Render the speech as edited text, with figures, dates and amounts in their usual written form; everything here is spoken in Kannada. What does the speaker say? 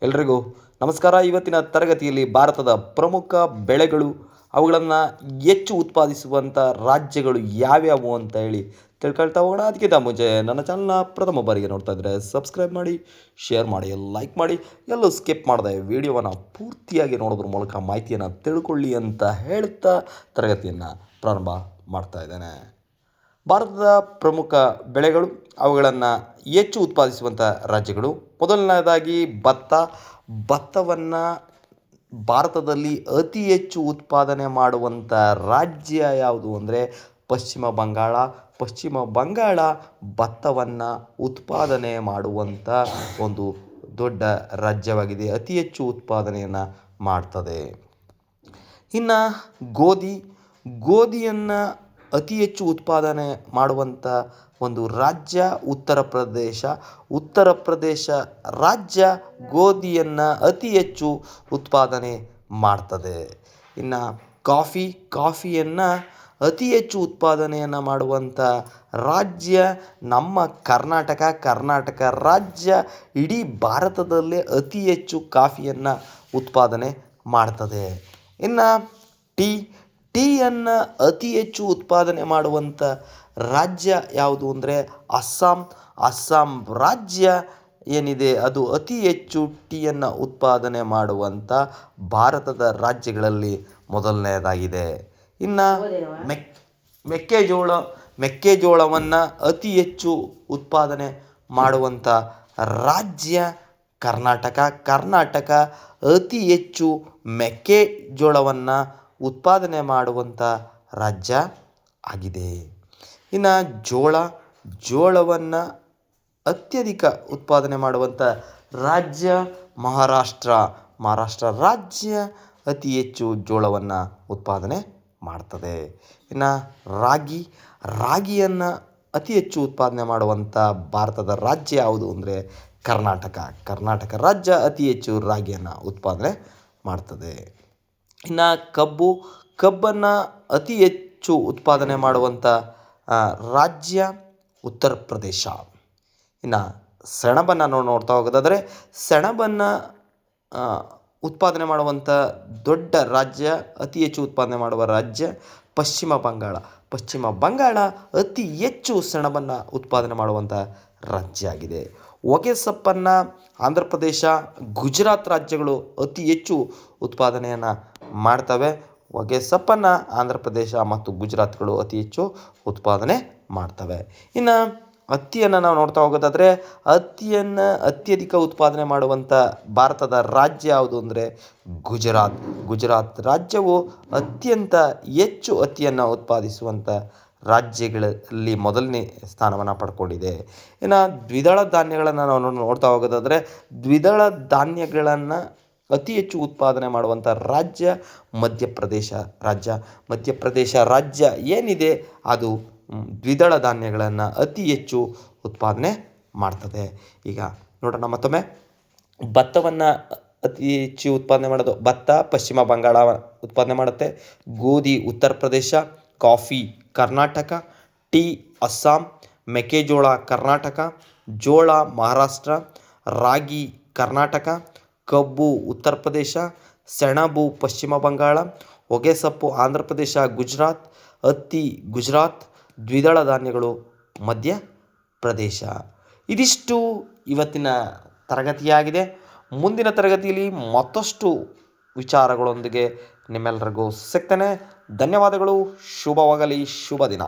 ಎಲ್ರಿಗೂ ನಮಸ್ಕಾರ. ಇವತ್ತಿನ ತರಗತಿಯಲ್ಲಿ ಭಾರತದ ಪ್ರಮುಖ ಬೆಳೆಗಳು, ಅವುಗಳನ್ನು ಹೆಚ್ಚು ಉತ್ಪಾದಿಸುವಂಥ ರಾಜ್ಯಗಳು ಯಾವ್ಯಾವು ಅಂತ ಹೇಳಿ ತಿಳ್ಕೊಳ್ತಾ ಹೋಗೋಣ. ಅದಕ್ಕಿಂತ ಮುಂಚೆ ನನ್ನ ಚಾನಲ್ನ ಪ್ರಥಮ ಬಾರಿಗೆ ನೋಡ್ತಾ ಇದ್ದರೆ ಸಬ್ಸ್ಕ್ರೈಬ್ ಮಾಡಿ, ಶೇರ್ ಮಾಡಿ, ಲೈಕ್ ಮಾಡಿ, ಎಲ್ಲೂ ಸ್ಕಿಪ್ ಮಾಡದೆ ವಿಡಿಯೋವನ್ನು ಪೂರ್ತಿಯಾಗಿ ನೋಡೋದ್ರ ಮೂಲಕ ಮಾಹಿತಿಯನ್ನು ತಿಳ್ಕೊಳ್ಳಿ ಅಂತ ಹೇಳ್ತಾ ತರಗತಿಯನ್ನು ಪ್ರಾರಂಭ ಮಾಡ್ತಾ ಇದ್ದೇನೆ. ಭಾರತದ ಪ್ರಮುಖ ಬೆಳೆಗಳು, ಅವುಗಳನ್ನು ಹೆಚ್ಚು ಉತ್ಪಾದಿಸುವಂಥ ರಾಜ್ಯಗಳು. ಮೊದಲನೇದಾಗಿ ಭತ್ತವನ್ನು ಭಾರತದಲ್ಲಿ ಅತಿ ಹೆಚ್ಚು ಉತ್ಪಾದನೆ ಮಾಡುವಂಥ ರಾಜ್ಯ ಯಾವುದು ಅಂದರೆ ಪಶ್ಚಿಮ ಬಂಗಾಳ ಭತ್ತವನ್ನು ಉತ್ಪಾದನೆ ಮಾಡುವಂಥ ಒಂದು ದೊಡ್ಡ ರಾಜ್ಯವಾಗಿದೆ. ಅತಿ ಹೆಚ್ಚು ಉತ್ಪಾದನೆಯನ್ನು ಮಾಡ್ತದೆ. ಇನ್ನು ಗೋಧಿಯನ್ನು ಅತಿ ಹೆಚ್ಚು ಉತ್ಪಾದನೆ ಮಾಡುವಂಥ ಒಂದು ರಾಜ್ಯ ಉತ್ತರ ಪ್ರದೇಶ ರಾಜ್ಯ ಗೋಧಿಯನ್ನು ಅತಿ ಹೆಚ್ಚು ಉತ್ಪಾದನೆ ಮಾಡ್ತದೆ. ಇನ್ನು ಕಾಫಿಯನ್ನು ಅತಿ ಹೆಚ್ಚು ಉತ್ಪಾದನೆಯನ್ನು ಮಾಡುವಂಥ ರಾಜ್ಯ ನಮ್ಮ ಕರ್ನಾಟಕ ರಾಜ್ಯ ಇಡೀ ಭಾರತದಲ್ಲೇ ಅತಿ ಹೆಚ್ಚು ಕಾಫಿಯನ್ನು ಉತ್ಪಾದನೆ ಮಾಡ್ತದೆ. ಇನ್ನು ಟೀಯನ್ನು ಅತಿ ಹೆಚ್ಚು ಉತ್ಪಾದನೆ ಮಾಡುವಂಥ ರಾಜ್ಯ ಯಾವುದು ಅಂದರೆ ಅಸ್ಸಾಂ ರಾಜ್ಯ ಏನಿದೆ ಅದು ಅತಿ ಹೆಚ್ಚು ಟೀಯನ್ನು ಉತ್ಪಾದನೆ ಮಾಡುವಂಥ ಭಾರತದ ರಾಜ್ಯಗಳಲ್ಲಿ ಮೊದಲನೆಯದಾಗಿದೆ. ಇನ್ನು ಮೆಕ್ಕೆಜೋಳವನ್ನು ಅತಿ ಹೆಚ್ಚು ಉತ್ಪಾದನೆ ಮಾಡುವಂಥ ರಾಜ್ಯ ಕರ್ನಾಟಕ ಅತಿ ಹೆಚ್ಚು ಮೆಕ್ಕೆಜೋಳವನ್ನು ಉತ್ಪಾದನೆ ಮಾಡುವಂಥ ರಾಜ್ಯ ಆಗಿದೆ. ಇನ್ನು ಜೋಳವನ್ನು ಅತ್ಯಧಿಕ ಉತ್ಪಾದನೆ ಮಾಡುವಂಥ ರಾಜ್ಯ ಮಹಾರಾಷ್ಟ್ರ ರಾಜ್ಯ ಅತಿ ಹೆಚ್ಚು ಜೋಳವನ್ನು ಉತ್ಪಾದನೆ ಮಾಡ್ತದೆ. ಇನ್ನು ರಾಗಿಯನ್ನು ಅತಿ ಹೆಚ್ಚು ಉತ್ಪಾದನೆ ಮಾಡುವಂಥ ಭಾರತದ ರಾಜ್ಯ ಯಾವುದು ಅಂದರೆ ಕರ್ನಾಟಕ ರಾಜ್ಯ ಅತಿ ಹೆಚ್ಚು ರಾಗಿಯನ್ನು ಉತ್ಪಾದನೆ ಮಾಡ್ತದೆ. ಇನ್ನು ಕಬ್ಬನ್ನು ಅತಿ ಹೆಚ್ಚು ಉತ್ಪಾದನೆ ಮಾಡುವಂಥ ರಾಜ್ಯ ಉತ್ತರ ಪ್ರದೇಶ. ಇನ್ನು ಸೆಣಬನ್ನು ನೋಡ್ತಾ ಹೋಗೋದಾದರೆ ಸೆಣಬನ್ನು ಉತ್ಪಾದನೆ ಮಾಡುವಂಥ ದೊಡ್ಡ ರಾಜ್ಯ, ಅತಿ ಹೆಚ್ಚು ಉತ್ಪಾದನೆ ಮಾಡುವ ರಾಜ್ಯ ಪಶ್ಚಿಮ ಬಂಗಾಳ ಅತಿ ಹೆಚ್ಚು ಸೆಣಬನ್ನು ಉತ್ಪಾದನೆ ಮಾಡುವಂಥ ರಾಜ್ಯ ಆಗಿದೆ. ಹೊಗೆಸೊಪ್ಪನ್ನು ಆಂಧ್ರ ಪ್ರದೇಶ, ಗುಜರಾತ್ ರಾಜ್ಯಗಳು ಅತಿ ಹೆಚ್ಚು ಉತ್ಪಾದನೆಯನ್ನು ಮಾಡ್ತವೆ. ಹೊಗೆಸೊಪ್ಪನ್ನು ಆಂಧ್ರ ಪ್ರದೇಶ ಮತ್ತು ಗುಜರಾತ್ಗಳು ಅತಿ ಹೆಚ್ಚು ಉತ್ಪಾದನೆ ಮಾಡ್ತವೆ. ಇನ್ನು ಹತ್ತಿಯನ್ನು ನಾವು ನೋಡ್ತಾ ಹೋಗೋದಾದರೆ ಹತ್ತಿಯನ್ನು ಅತ್ಯಧಿಕ ಉತ್ಪಾದನೆ ಮಾಡುವಂಥ ಭಾರತದ ರಾಜ್ಯ ಯಾವುದು ಅಂದರೆ ಗುಜರಾತ್ ರಾಜ್ಯವು ಅತ್ಯಂತ ಹೆಚ್ಚು ಹತ್ತಿಯನ್ನು ಉತ್ಪಾದಿಸುವಂಥ ರಾಜ್ಯಗಳಲ್ಲಿ ಮೊದಲನೇ ಸ್ಥಾನವನ್ನು ಪಡ್ಕೊಂಡಿದೆ. ಇನ್ನು ದ್ವಿದಳ ಧಾನ್ಯಗಳನ್ನು ನಾವು ನೋಡ್ತಾ ಹೋಗೋದಾದರೆ ದ್ವಿದಳ ಧಾನ್ಯಗಳನ್ನು ಅತಿ ಹೆಚ್ಚು ಉತ್ಪಾದನೆ ಮಾಡುವಂಥ ರಾಜ್ಯ ಮಧ್ಯಪ್ರದೇಶ ರಾಜ್ಯ ಏನಿದೆ ಅದು ದ್ವಿದಳ ಧಾನ್ಯಗಳನ್ನು ಅತಿ ಹೆಚ್ಚು ಉತ್ಪಾದನೆ ಮಾಡ್ತದೆ. ಈಗ ನೋಡೋಣ ಮತ್ತೊಮ್ಮೆ, ಭತ್ತವನ್ನು ಅತಿ ಹೆಚ್ಚು ಉತ್ಪಾದನೆ ಮಾಡೋದು ಪಶ್ಚಿಮ ಬಂಗಾಳ ಉತ್ಪಾದನೆ ಮಾಡುತ್ತೆ. ಗೋಧಿ ಉತ್ತರ ಪ್ರದೇಶ, ಕಾಫಿ ಕರ್ನಾಟಕ, ಟೀ ಅಸ್ಸಾಂ, ಮೆಕ್ಕೆಜೋಳ ಕರ್ನಾಟಕ, ಜೋಳ ಮಹಾರಾಷ್ಟ್ರ, ರಾಗಿ ಕರ್ನಾಟಕ, ಕಬ್ಬು ಉತ್ತರ ಪ್ರದೇಶ, ಸೆಣಬು ಪಶ್ಚಿಮ ಬಂಗಾಳ, ಹೊಗೆಸೊಪ್ಪು ಆಂಧ್ರ ಪ್ರದೇಶ, ಗುಜರಾತ್, ಹತ್ತಿ ಗುಜರಾತ್, ದ್ವಿದಳ ಧಾನ್ಯಗಳು ಮಧ್ಯಪ್ರದೇಶ. ಇದಿಷ್ಟು ಇವತ್ತಿನ ತರಗತಿಯಾಗಿದೆ. ಮುಂದಿನ ತರಗತಿಯಲ್ಲಿ ಮತ್ತಷ್ಟು ವಿಚಾರಗಳೊಂದಿಗೆ ನಿಮ್ಮೆಲ್ಲರಿಗೂ ಸಿಗ್ತೇನೆ. ಧನ್ಯವಾದಗಳು. ಶುಭವಾಗಲಿ. ಶುಭ ದಿನ.